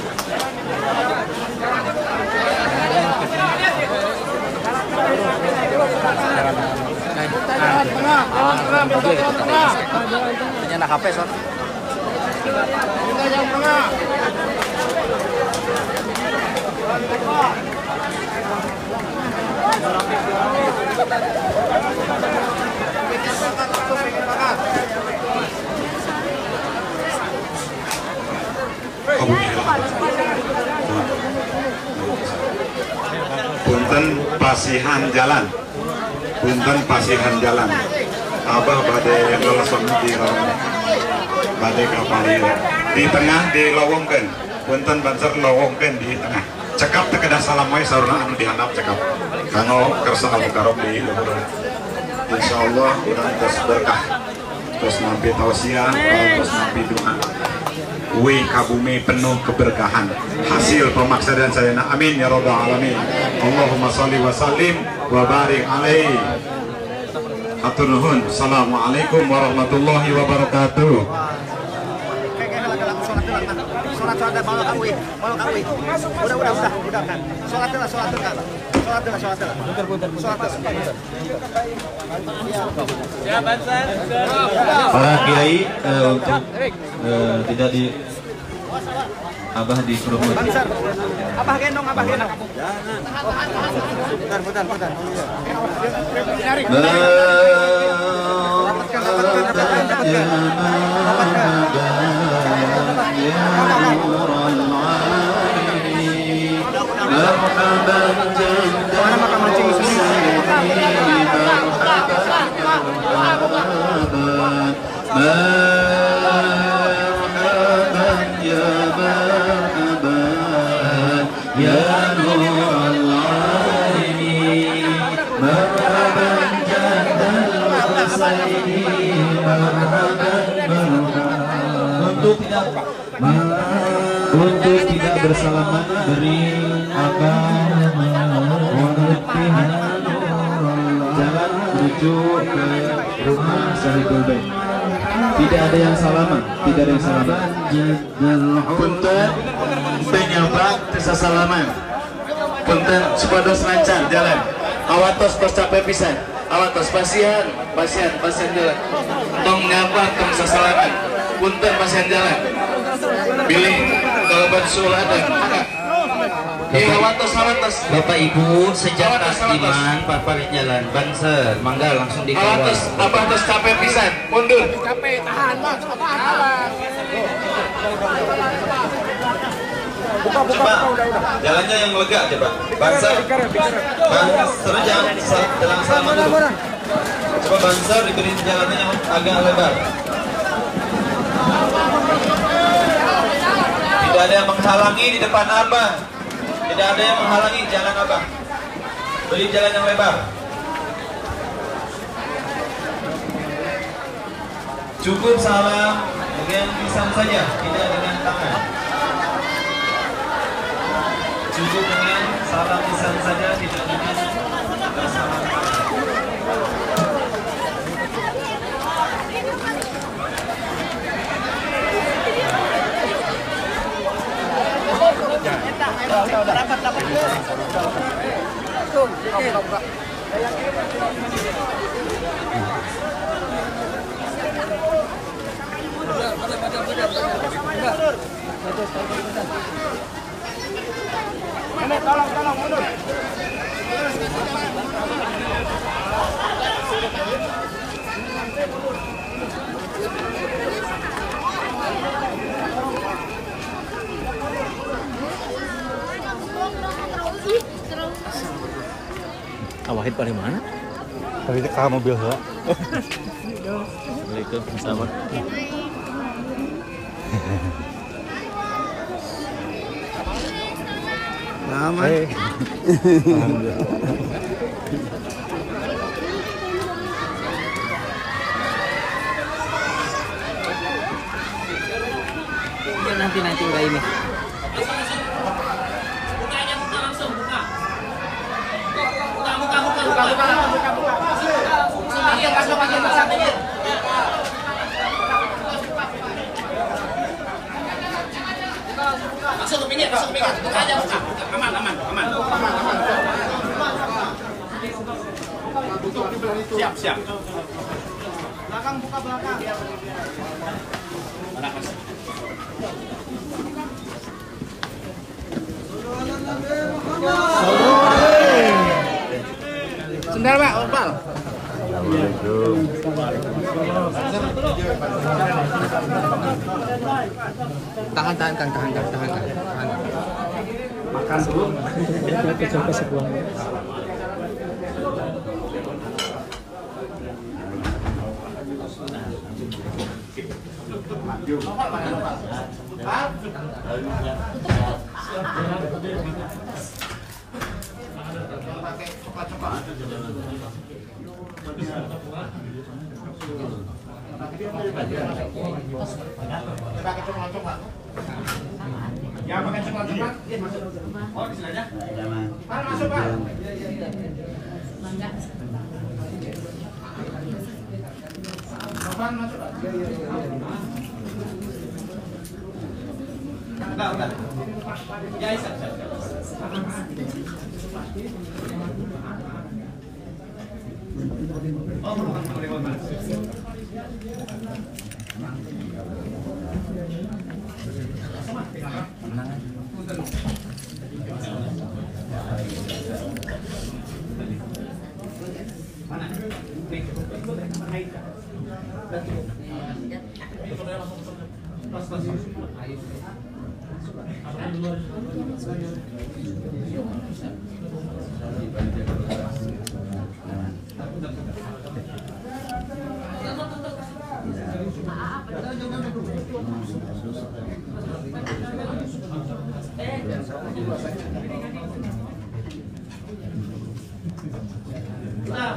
Ini anak HP son. Punten pasihan jalan. Punten pasihan jalan. Abah badai ngelesem di badai kapal di tengah dilowongkeun. Punten banser lowongkeun di tengah. Cekap teu kedah salam wae saruna anu dihandap cekap. Kanggo kersa Abu Karom di luhur. Insyaallah urang tos berkah. Tos nampi tausiah, tos nampi doa. Wih kabumi penuh keberkahan hasil pemaksadan saya. Amin ya rabbal alamin. Allahumma sholli wa sallim wa barik alaihi. Hatur nuhun. Assalamualaikum warahmatullahi wabarakatuh. Sholat malam kawin. Udah kan. Sholat dulu. Para kiai untuk tidak di Abah di kerumut. Abah gendong. Putar. Untuk tidak bersalaman beri jalan menuju ke rumah Sahibul Bait. Tidak ada yang salaman. Punten penyapa tesa salaman. Punten supados lancar jalan. Awatos tercapai pisan. Awatos pasien jalan. Tong nyapa tong sasalaman. Punten pasien jalan. Pilih kalau bansul ada. Awatos. Bapak Ibu sejak Tasdiman paparit jalan Banser mangga langsung dikawal. Awatos abah tos capek pisan. Mundur. Capek, tahan, Bang. Coba jalannya yang lega coba. Banser jangan dalam sama dulu. Coba Banser diberi jalannya yang agak lebar. Tidak ada yang menghalangi di depan Abah. Tidak ada yang menghalangi jalan Abah. Beri jalan yang lebar. Cukup salam dengan lisan saja, tidak dengan tangan. Cukup dengan salam lisan saja, tidak dengan salam tangan. Tolong mundur. Wahid paling mana? Tadi ka mobil heula. Waalaikumsalam. Lama. Nanti enggak ini. Masuk ke pinggir, buka aja, buka. Aman. Siap. Belakang, buka belakang. Mana, Mas? Sebentar, Pak, opal. Assalamualaikum. Tahan. Makan dulu. Coba sebuah. Ya, pakai coklat. Iya, masuk. Oh, di sini aja. Pak, masuk, Pak. Mangga. Kapan masuk, Pak? Udah. Ya, Isa. Oh,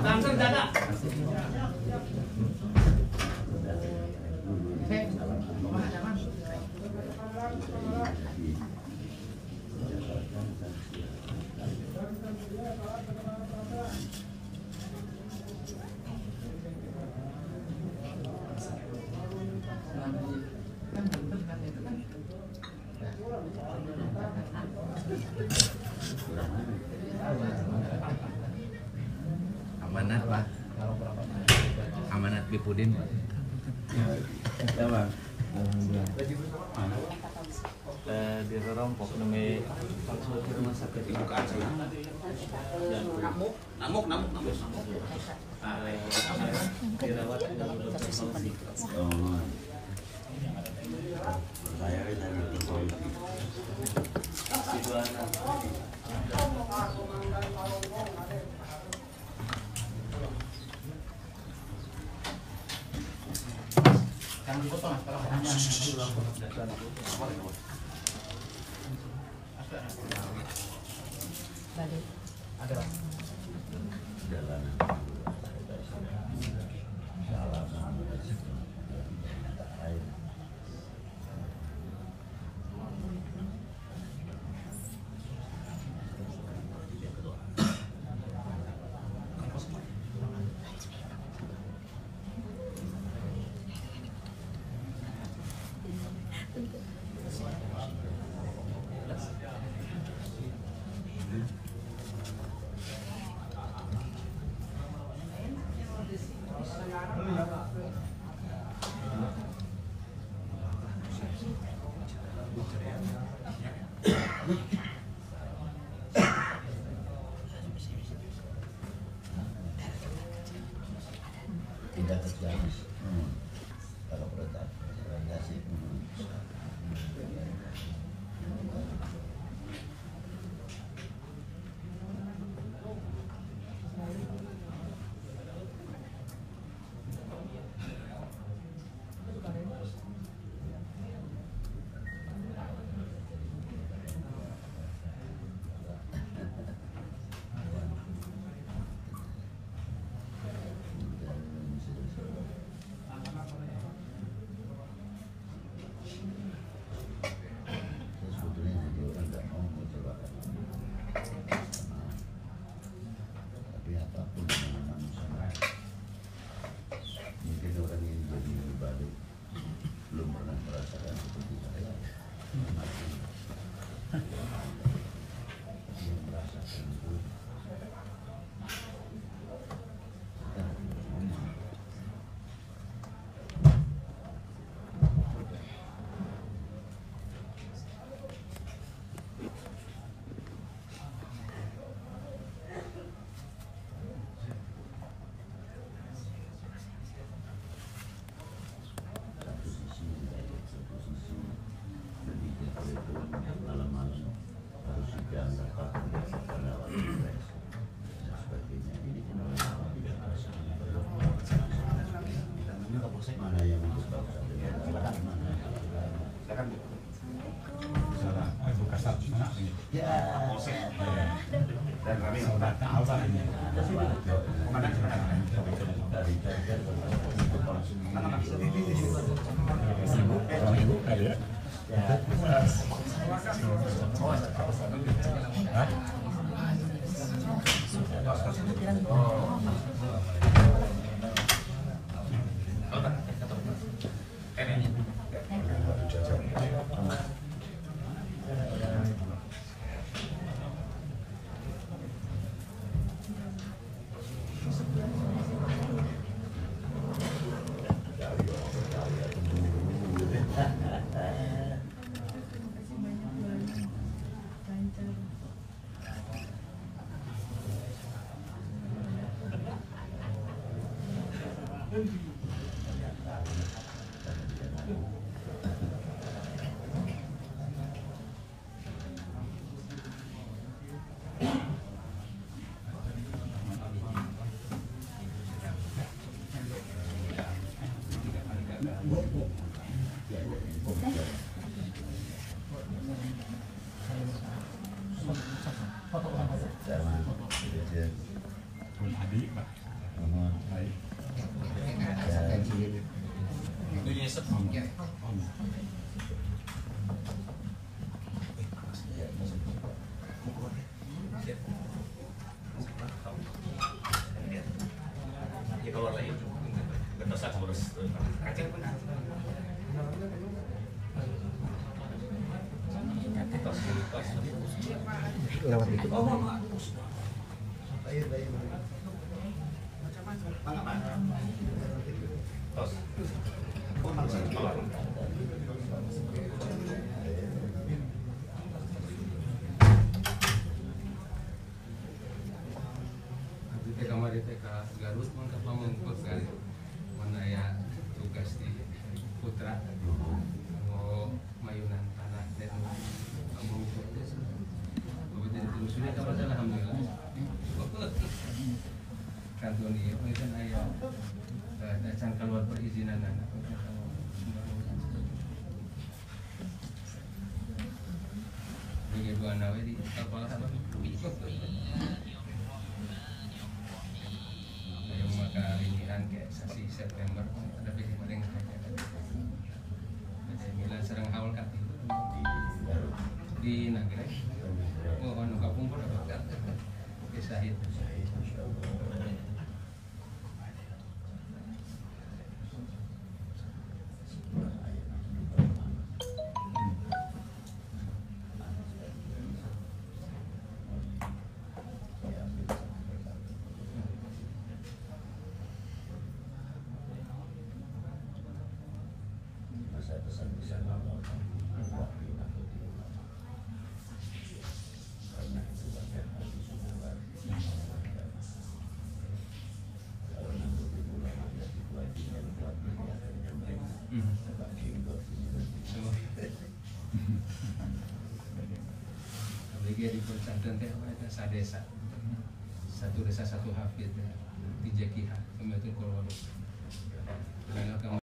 langsung jaga. Amanat, Pak. Amanat Bipudin, Pak. Ya, Bang. Di Rompok namanya rumah sakit ibu kaca. Namuk. Dirawat tidak terjadi kalau berat radiasi Mana yang dan kami sudah tahu kan ini. Komandan lewat itu. Kamar TK Garut mangka pamungkus kan mana ya tugas di Putra mau mayunan tanah dan pamungkus kemudian telusuri kapal alhamdulillah kantor dia kan ayah datang keluar perizinan anak ini dua nawe di kapal apa yang maka inian kayak sasi September ada pilih paling milan serang awal kati di Nagreg oh anu kapung pun apa kisah itu Apalagi di Percantan teh ada sadesa, satu desa satu hafid, 3 kiha, kemudian kalau